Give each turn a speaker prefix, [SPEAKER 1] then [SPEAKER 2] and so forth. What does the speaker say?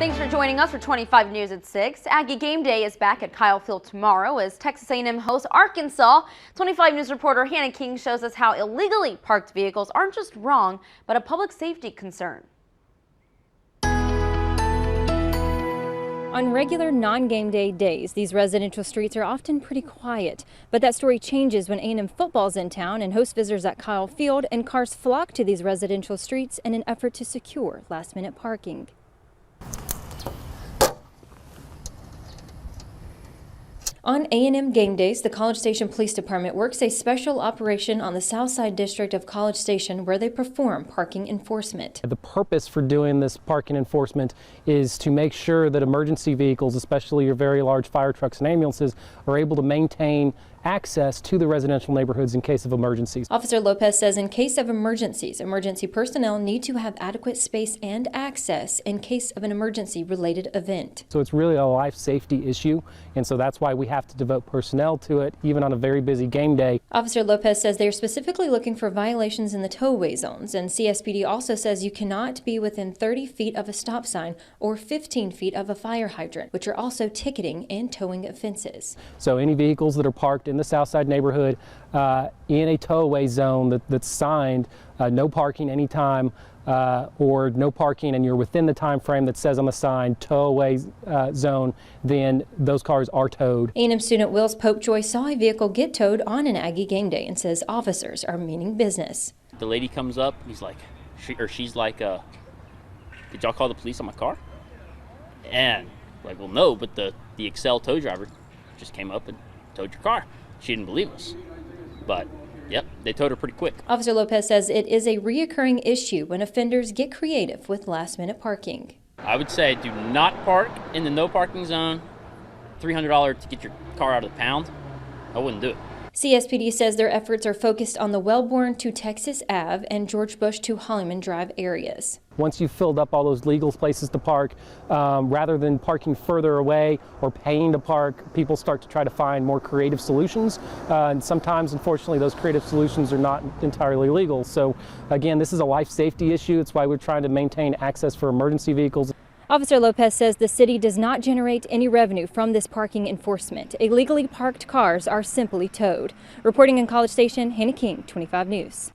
[SPEAKER 1] Thanks for joining us for 25 News at 6. Aggie Game Day is back at Kyle Field tomorrow as Texas A&M hosts Arkansas. 25 News reporter Hannah King shows us how illegally parked vehicles aren't just wrong, but a public safety concern.
[SPEAKER 2] On regular non-game day days, these residential streets are often pretty quiet. But that story changes when A&M football's in town and hosts visitors at Kyle Field, and cars flock to these residential streets in an effort to secure last-minute parking. On A&M game days, the College Station Police Department works a special operation on the South Side District of College Station where they perform parking enforcement.
[SPEAKER 3] The purpose for doing this parking enforcement is to make sure that emergency vehicles, especially your very large fire trucks and ambulances, are able to maintain access to the residential neighborhoods in case of emergencies.
[SPEAKER 2] Officer Lopez says in case of emergencies, emergency personnel need to have adequate space and access in case of an emergency related event.
[SPEAKER 3] So it's really a life safety issue, and so that's why we have to devote personnel to it, even on a very busy game day.
[SPEAKER 2] Officer Lopez says they are specifically looking for violations in the tollway zones, and CSPD also says you cannot be within 30 feet of a stop sign or 15 feet of a fire hydrant, which are also ticketing and towing offenses.
[SPEAKER 3] So any vehicles that are parked in the Southside neighborhood in a towaway zone that's signed no parking anytime or no parking, and you're within the time frame that says on the sign towaway zone, then those cars are towed.
[SPEAKER 2] A&M student WILS POPEJOY saw a vehicle get towed on an Aggie game day and says officers are meaning business.
[SPEAKER 4] The lady comes up, he's like, she's like, did y'all call the police on my car? And like, well, no, but the Excel tow driver just came up and towed your car. She didn't believe us, but yep, they towed her pretty quick. Officer
[SPEAKER 2] Lopez says it is a reoccurring issue when offenders get creative with last-minute parking.
[SPEAKER 4] I would say do not park in the no parking zone. $300 to get your car out of the pound. I wouldn't do it.
[SPEAKER 2] CSPD says their efforts are focused on the Wellborn to Texas Ave and George Bush to Hollyman Drive areas.
[SPEAKER 3] Once you've filled up all those legal places to park, rather than parking further away or paying to park, people start to try to find more creative solutions. And sometimes, unfortunately, those creative solutions are not entirely legal. So again, this is a life safety issue. It's why we're trying to maintain access for emergency vehicles.
[SPEAKER 2] Officer Lopez says the city does not generate any revenue from this parking enforcement. Illegally parked cars are simply towed. Reporting in College Station, Hannah King, 25 News.